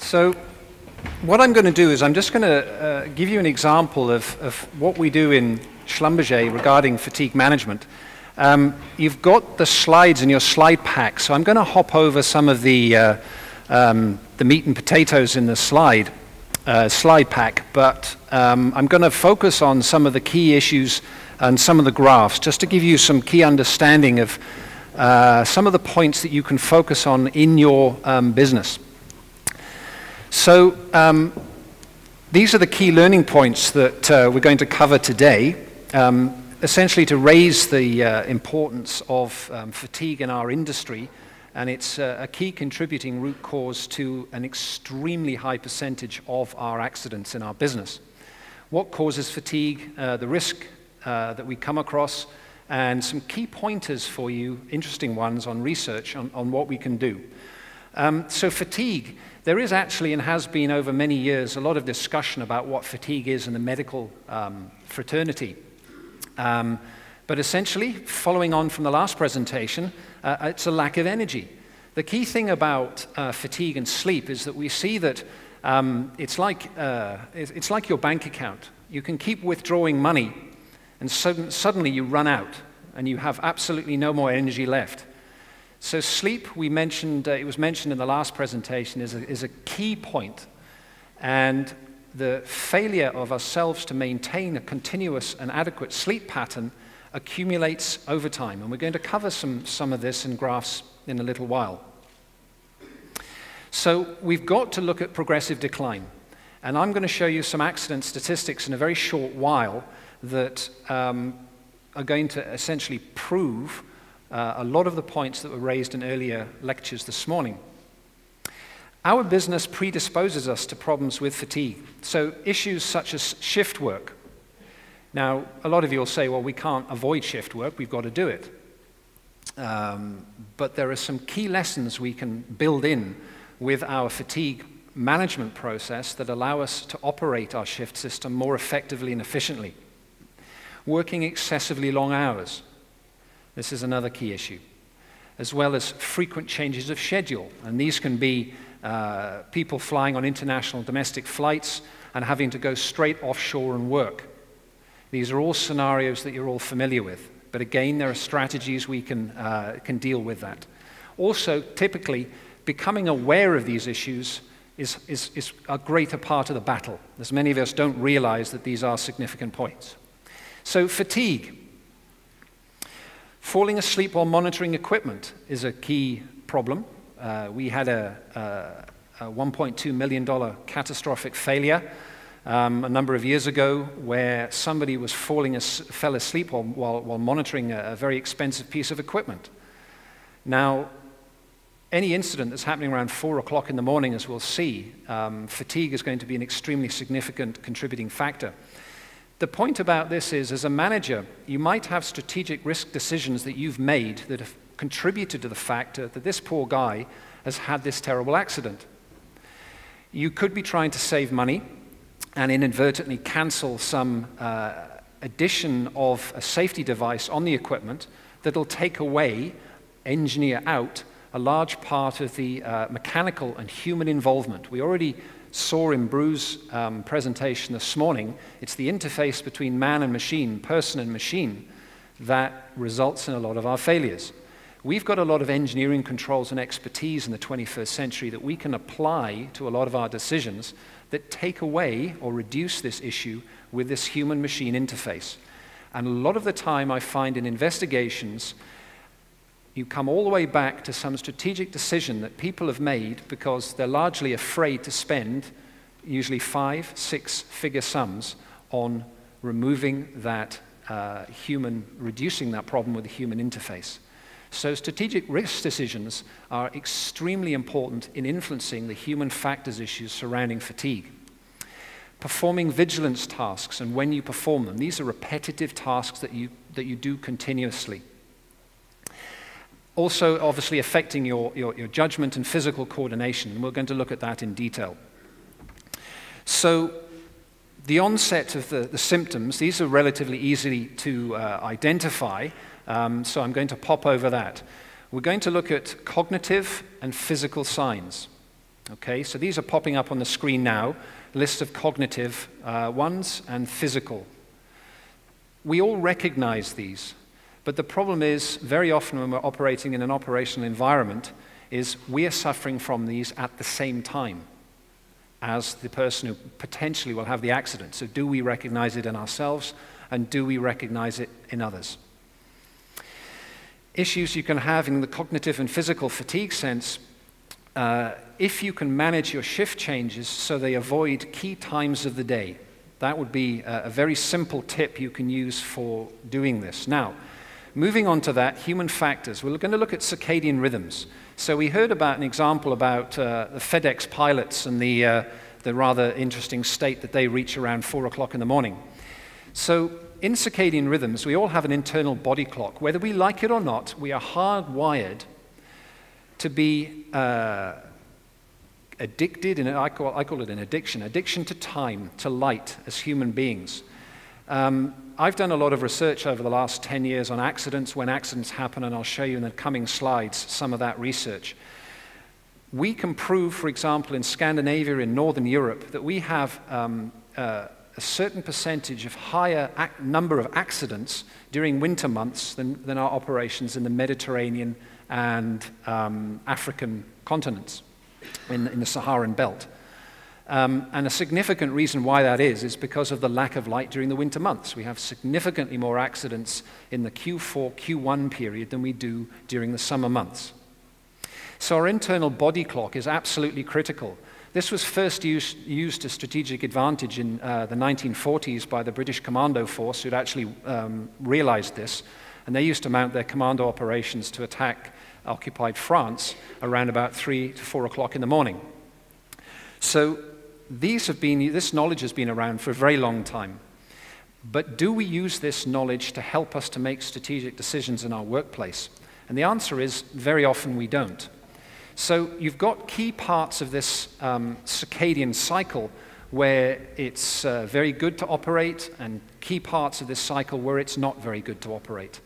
So what I'm going to do is I'm just going to give you an example of what we do in Schlumberger regarding fatigue management. You've got the slides in your slide pack, so I'm going to hop over some of the meat and potatoes in the slide pack, but I'm going to focus on some of the key issues and some of the graphs, just to give you some key understanding of some of the points that you can focus on in your business. So these are the key learning points that we're going to cover today, essentially to raise the importance of fatigue in our industry, and it's a key contributing root cause to an extremely high percentage of our accidents in our business. What causes fatigue, the risk that we come across, and some key pointers for you, interesting ones on research on what we can do. So fatigue, there is actually and has been over many years a lot of discussion about what fatigue is in the medical fraternity. But essentially, following on from the last presentation, it's a lack of energy. The key thing about fatigue and sleep is that we see that it's like your bank account. You can keep withdrawing money, and suddenly you run out, and you have absolutely no more energy left. So sleep, we mentioned, it was mentioned in the last presentation, is a key point. And the failure of ourselves to maintain a continuous and adequate sleep pattern accumulates over time. And we're going to cover some of this in graphs in a little while. So we've got to look at progressive decline. And I'm going to show you some accident statistics in a very short while that are going to essentially prove a lot of the points that were raised in earlier lectures this morning. Our business predisposes us to problems with fatigue. So issues such as shift work. Now, a lot of you will say, well, we can't avoid shift work, we've got to do it. But there are some key lessons we can build in with our fatigue management process that allow us to operate our shift system more effectively and efficiently. Working excessively long hours. This is another key issue, as well as frequent changes of schedule. And these can be people flying on international domestic flights and having to go straight offshore and work. These are all scenarios that you're all familiar with. But again, there are strategies we can deal with that. Also, typically, becoming aware of these issues is a greater part of the battle, as many of us don't realize that these are significant points. So fatigue. Falling asleep while monitoring equipment is a key problem. We had a $1.2 million catastrophic failure a number of years ago where somebody fell asleep while monitoring a very expensive piece of equipment. Now, any incident that's happening around 4 o'clock in the morning, as we'll see, fatigue is going to be an extremely significant contributing factor. The point about this is, as a manager, you might have strategic risk decisions that you've made that have contributed to the fact that this poor guy has had this terrible accident. You could be trying to save money and inadvertently cancel some addition of a safety device on the equipment that'll take away, engineer out, a large part of the mechanical and human involvement. We already saw in Bruce's presentation this morning, it's the interface between man and machine, person and machine, that results in a lot of our failures. We've got a lot of engineering controls and expertise in the 21st century that we can apply to a lot of our decisions that take away or reduce this issue with this human-machine interface. And a lot of the time I find in investigations, you come all the way back to some strategic decision that people have made because they're largely afraid to spend usually 5, 6-figure sums on removing that reducing that problem with the human interface. So strategic risk decisions are extremely important in influencing the human factors issues surrounding fatigue. Performing vigilance tasks and when you perform them, these are repetitive tasks that you do continuously. Also, obviously, affecting your judgment and physical coordination. And we're going to look at that in detail. So the onset of the symptoms, these are relatively easy to identify. So I'm going to pop over that. We're going to look at cognitive and physical signs. Okay, so these are popping up on the screen now, list of cognitive ones and physical. We all recognize these, but the problem is very often when we're operating in an operational environment is we are suffering from these at the same time as the person who potentially will have the accident. So do we recognize it in ourselves, and do we recognize it in others? Issues you can have in the cognitive and physical fatigue sense, if you can manage your shift changes so they avoid key times of the day, that would be a very simple tip you can use for doing this. Now, moving on to that, human factors. We're going to look at circadian rhythms. So we heard about an example about the FedEx pilots and the rather interesting state that they reach around 4 o'clock in the morning. So in circadian rhythms, we all have an internal body clock. Whether we like it or not, we are hardwired to be addicted, and I call it an addiction to time, to light as human beings. I've done a lot of research over the last 10 years on accidents, when accidents happen, and I'll show you in the coming slides some of that research. We can prove, for example, in Scandinavia, in Northern Europe, that we have a certain percentage of higher number of accidents during winter months than our operations in the Mediterranean and African continents, in the Saharan belt. And a significant reason why that is because of the lack of light during the winter months. We have significantly more accidents in the Q4, Q1 period than we do during the summer months. So our internal body clock is absolutely critical. This was first used to strategic advantage in the 1940s by the British Commando Force, who'd actually realized this. And they used to mount their commando operations to attack occupied France around about 3 to 4 o'clock in the morning. So this knowledge has been around for a very long time. But do we use this knowledge to help us to make strategic decisions in our workplace? And the answer is very often we don't. So you've got key parts of this circadian cycle where it's very good to operate, and key parts of this cycle where it's not very good to operate.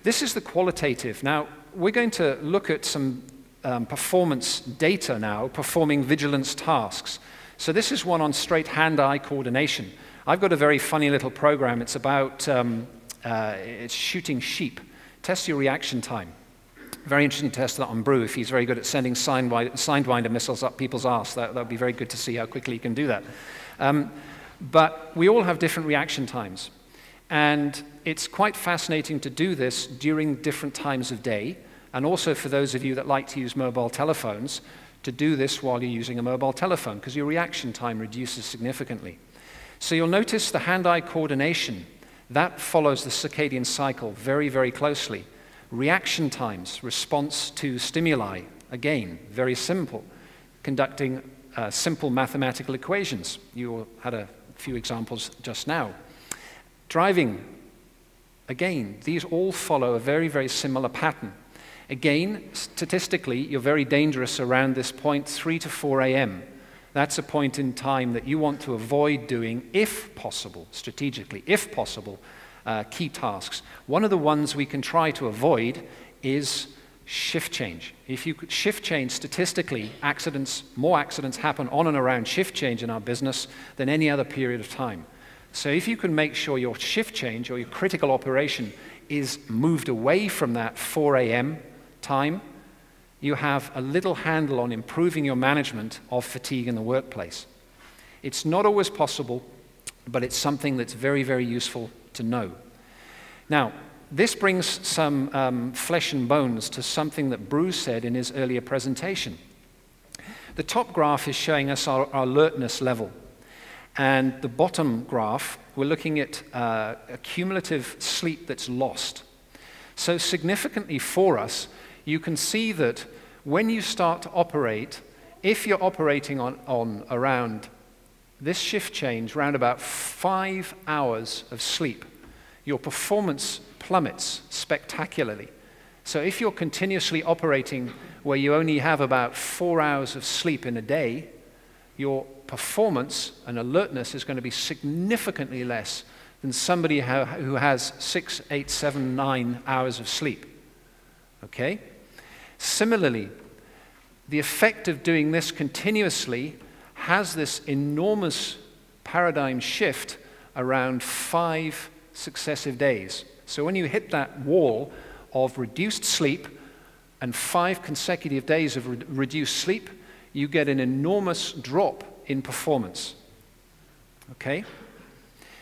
This is the qualitative. Now, we're going to look at some performance data now, performing vigilance tasks. So this is one on straight hand-eye coordination. I've got a very funny little program. It's about it's shooting sheep. Test your reaction time. Very interesting to test that on Brew, if he's very good at sending Sidewinder missiles up people's arse. That would be very good to see how quickly he can do that. But we all have different reaction times. And it's quite fascinating to do this during different times of day, and also for those of you that like to use mobile telephones, to do this while you're using a mobile telephone, because your reaction time reduces significantly. So you'll notice the hand-eye coordination. That follows the circadian cycle very, very closely. Reaction times, response to stimuli, again, very simple. Conducting simple mathematical equations. You had a few examples just now. Driving, again, these all follow a very, very similar pattern. Again, statistically, you're very dangerous around this point, 3 to 4 a.m. That's a point in time that you want to avoid doing, if possible, strategically, if possible, key tasks. One of the ones we can try to avoid is shift change. If you could shift change statistically, more accidents happen on and around shift change in our business than any other period of time. So if you can make sure your shift change or your critical operation is moved away from that 4 a.m. time, you have a little handle on improving your management of fatigue in the workplace. It's not always possible, but it's something that's very, very useful to know. Now, this brings some flesh and bones to something that Bruce said in his earlier presentation. The top graph is showing us our alertness level. And the bottom graph, we're looking at a cumulative sleep that's lost. So significantly for us, you can see that when you start to operate, if you're operating on around this shift change, around about 5 hours of sleep, your performance plummets spectacularly. So if you're continuously operating where you only have about 4 hours of sleep in a day, your performance and alertness is going to be significantly less than somebody who has 6, 8, 7, 9 hours of sleep. Okay? Similarly, the effect of doing this continuously has this enormous paradigm shift around 5 successive days. So when you hit that wall of reduced sleep and 5 consecutive days of reduced sleep, you get an enormous drop in performance. Okay?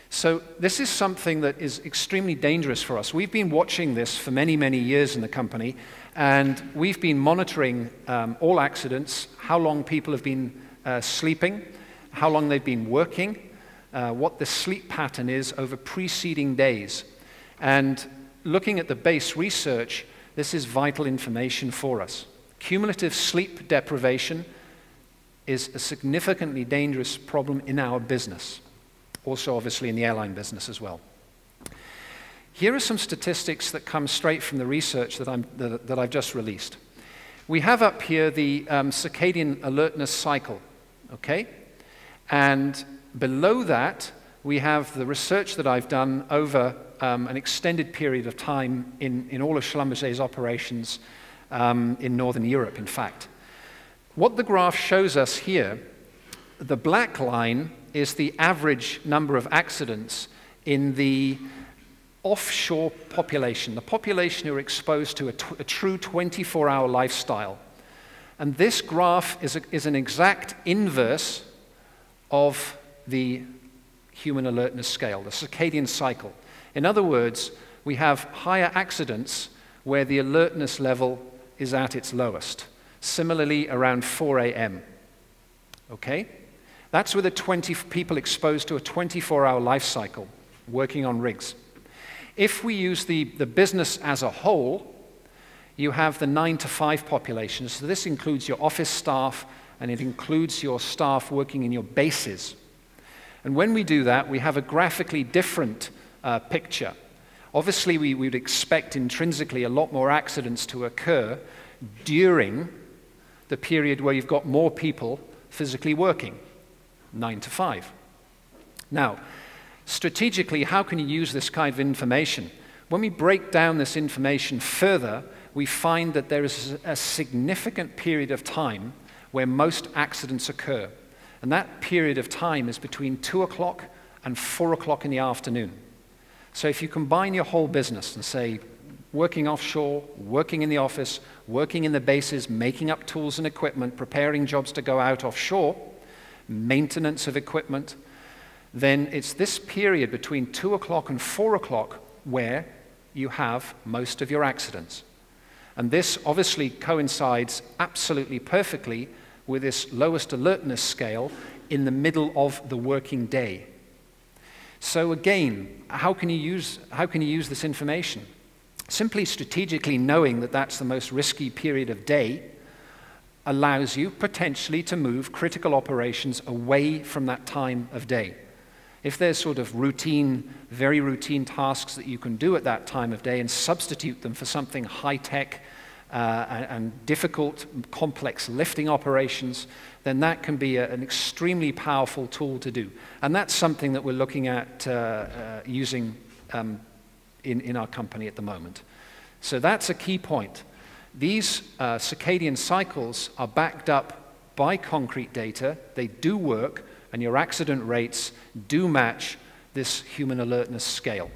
So this is something that is extremely dangerous for us. We've been watching this for many, many years in the company, and we've been monitoring all accidents, how long people have been sleeping, how long they've been working, what the sleep pattern is over preceding days. And looking at the base research, this is vital information for us. Cumulative sleep deprivation is a significantly dangerous problem in our business, also obviously in the airline business as well. Here are some statistics that come straight from the research that I've just released. We have up here the circadian alertness cycle, okay? And below that, we have the research that I've done over an extended period of time in all of Schlumberger's operations in Northern Europe, in fact. What the graph shows us here, the black line is the average number of accidents in the offshore population, the population who are exposed to a true 24-hour lifestyle. And this graph is an exact inverse of the human alertness scale, the circadian cycle. In other words, we have higher accidents where the alertness level is at its lowest. Similarly, around 4 a.m. Okay? That's with 20 people exposed to a 24-hour life cycle working on rigs. If we use the business as a whole, you have the 9 to 5 population. So this includes your office staff, and it includes your staff working in your bases. And when we do that, we have a graphically different picture. Obviously, we would expect intrinsically a lot more accidents to occur during the period where you've got more people physically working, 9 to 5. Now, strategically, how can you use this kind of information? When we break down this information further, we find that there is a significant period of time where most accidents occur. And that period of time is between 2 o'clock and 4 o'clock in the afternoon. So if you combine your whole business and say, working offshore, working in the office, working in the bases, making up tools and equipment, preparing jobs to go out offshore, maintenance of equipment, then it's this period between 2 o'clock and 4 o'clock where you have most of your accidents. And this obviously coincides absolutely perfectly with this lowest alertness scale in the middle of the working day. So again, how can you use this information? Simply strategically knowing that that's the most risky period of day allows you potentially to move critical operations away from that time of day. If there's sort of routine, very routine tasks that you can do at that time of day and substitute them for something high-tech and difficult, complex lifting operations, then that can be an extremely powerful tool to do. And that's something that we're looking at using in our company at the moment. So that's a key point. These circadian cycles are backed up by concrete data. They do work, and your accident rates do match this human alertness scale.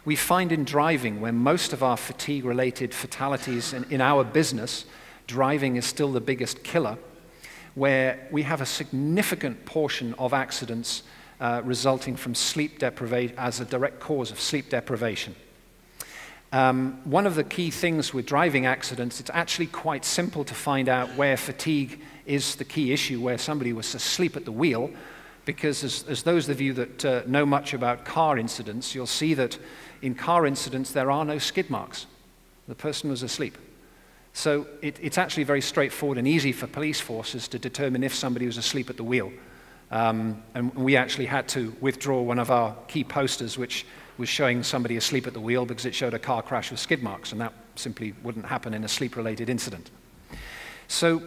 We find in driving, where most of our fatigue-related fatalities in our business, driving is still the biggest killer, where we have a significant portion of accidents resulting from sleep deprivation as a direct cause of sleep deprivation. One of the key things with driving accidents, it's actually quite simple to find out where fatigue is the key issue, where somebody was asleep at the wheel, because as those of you that know much about car incidents, you'll see that in car incidents there are no skid marks. The person was asleep. So it's actually very straightforward and easy for police forces to determine if somebody was asleep at the wheel. And we actually had to withdraw one of our key posters, which was showing somebody asleep at the wheel because it showed a car crash with skid marks, and that simply wouldn't happen in a sleep-related incident. So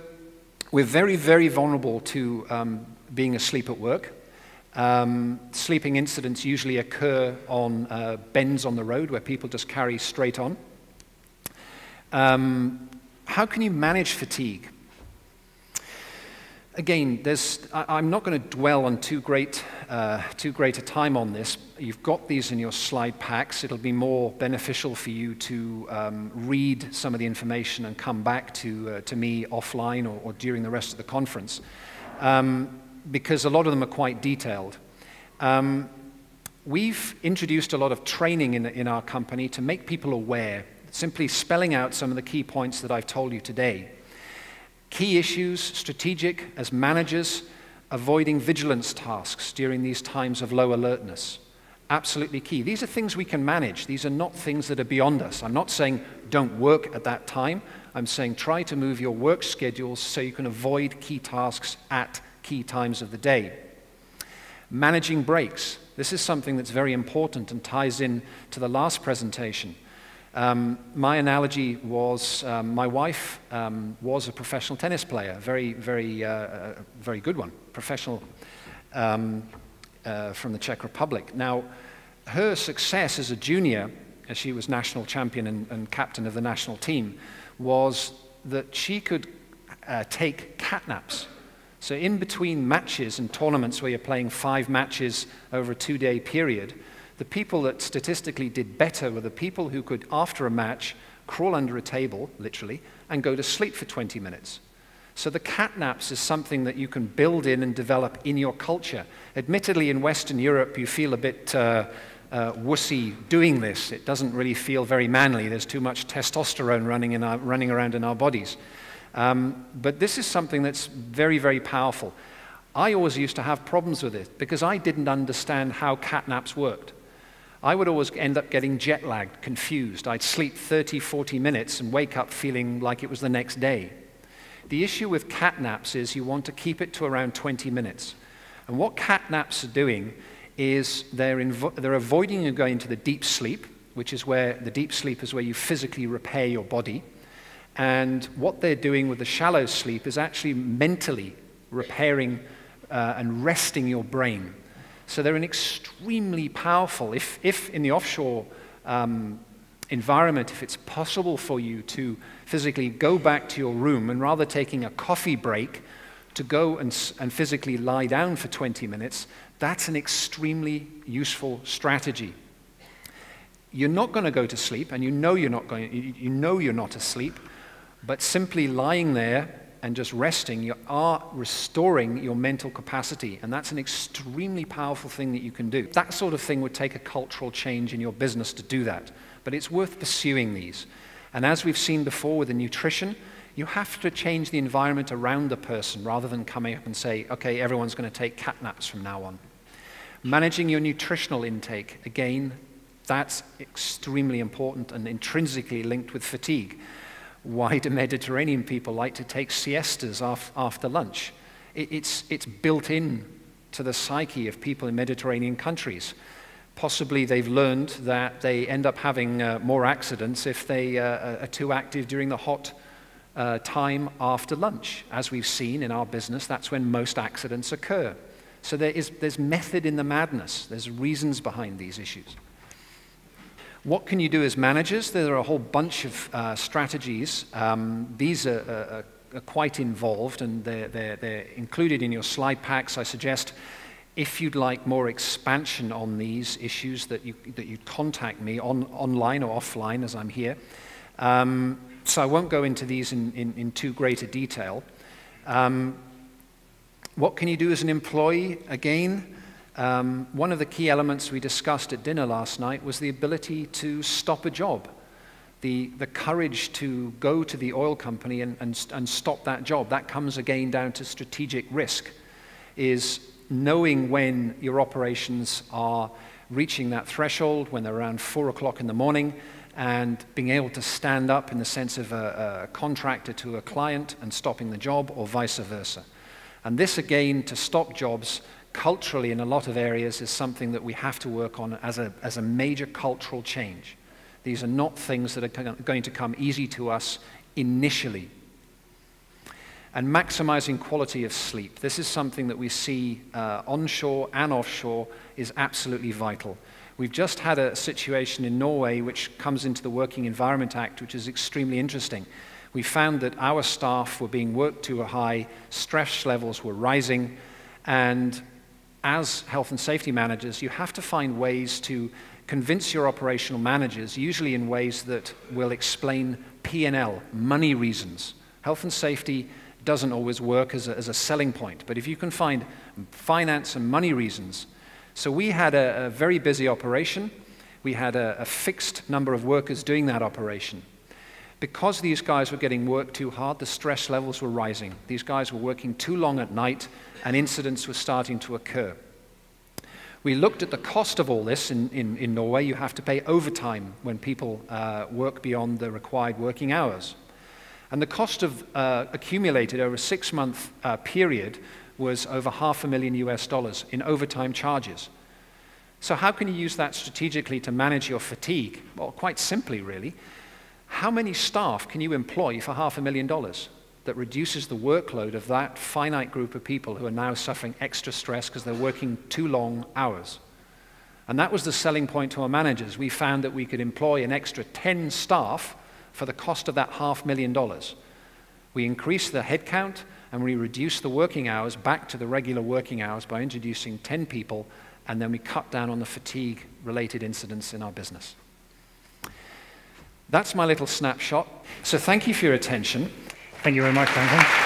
we're very, very vulnerable to being asleep at work. Sleeping incidents usually occur on bends on the road where people just carry straight on. how can you manage fatigue? Again, I'm not going to dwell on too great a time on this. You've got these in your slide packs. It'll be more beneficial for you to read some of the information and come back to me offline or during the rest of the conference, because a lot of them are quite detailed. We've introduced a lot of training in our company to make people aware, simply spelling out some of the key points that I've told you today. Key issues, strategic, as managers, avoiding vigilance tasks during these times of low alertness. Absolutely key. These are things we can manage. These are not things that are beyond us. I'm not saying don't work at that time. I'm saying try to move your work schedules so you can avoid key tasks at key times of the day. Managing breaks. This is something that's very important and ties in to the last presentation. My analogy was my wife was a professional tennis player, very good one, professional from the Czech Republic. Now, her success as a junior, as she was national champion and captain of the national team, was that she could take cat naps. So in between matches and tournaments where you're playing 5 matches over a 2-day period, the people that statistically did better were the people who could, after a match, crawl under a table, literally, and go to sleep for 20 minutes. So the cat naps is something that you can build in and develop in your culture. Admittedly, in Western Europe, you feel a bit wussy doing this. It doesn't really feel very manly. There's too much testosterone running around in our bodies. But this is something that's very, very powerful. I always used to have problems with it because I didn't understand how cat naps worked. I would always end up getting jet lagged, confused. I'd sleep 30, 40 minutes and wake up feeling like it was the next day. The issue with cat naps is you want to keep it to around 20 minutes. And what cat naps are doing is they're avoiding you going into the deep sleep, which is where the deep sleep is where you physically repair your body. And what they're doing with the shallow sleep is actually mentally repairing and resting your brain. So they're an extremely powerful, if in the offshore environment, if it's possible for you to physically go back to your room and rather taking a coffee break to go and physically lie down for 20 minutes, that's an extremely useful strategy. You're not going to go to sleep, and you know you're not asleep, but simply lying there and just resting, you are restoring your mental capacity, and that's an extremely powerful thing that you can do. That sort of thing would take a cultural change in your business to do that, but it's worth pursuing these. And as we've seen before with the nutrition, you have to change the environment around the person rather than coming up and say, okay, everyone's going to take cat naps from now on. Managing your nutritional intake, again, that's extremely important and intrinsically linked with fatigue. Why do Mediterranean people like to take siestas after lunch? It's built in to the psyche of people in Mediterranean countries. Possibly they've learned that they end up having more accidents if they are too active during the hot time after lunch. As we've seen in our business, that's when most accidents occur. So there's method in the madness. There's reasons behind these issues. What can you do as managers? There are a whole bunch of strategies. These are quite involved, and they're included in your slide packs. I suggest if you'd like more expansion on these issues that you contact me online or offline as I'm here. So I won't go into these in too great a detail. What can you do as an employee? Again, one of the key elements we discussed at dinner last night was the ability to stop a job. The courage to go to the oil company and stop that job. That comes again down to strategic risk, is knowing when your operations are reaching that threshold, when they're around 4 o'clock in the morning, and being able to stand up in the sense of a contractor to a client and stopping the job, or vice versa. And this again, to stop jobs culturally in a lot of areas, is something that we have to work on as a major cultural change. These are not things that are going to come easy to us initially. And maximizing quality of sleep. This is something that we see onshore and offshore is absolutely vital. We've just had a situation in Norway which comes into the Working Environment Act, which is extremely interesting, We found that our staff were being worked too high, stress levels were rising, and as health and safety managers, you have to find ways to convince your operational managers, usually in ways that will explain P&L, money reasons. Health and safety doesn't always work as a selling point, but if you can find finance and money reasons. So we had a very busy operation. We had a fixed number of workers doing that operation. Because these guys were getting worked too hard, the stress levels were rising. These guys were working too long at night, and incidents were starting to occur. We looked at the cost of all this. In Norway, you have to pay overtime when people work beyond the required working hours. And the cost of accumulated over a 6-month period was over $500,000 in overtime charges. So how can you use that strategically to manage your fatigue? Well, quite simply, really. How many staff can you employ for $500,000 that reduces the workload of that finite group of people who are now suffering extra stress because they're working too long hours? And that was the selling point to our managers. We found that we could employ an extra 10 staff for the cost of that $500,000. We increased the headcount and we reduced the working hours back to the regular working hours by introducing 10 people, and then we cut down on the fatigue-related incidents in our business. That's my little snapshot. So thank you for your attention. Thank you very much, Duncan.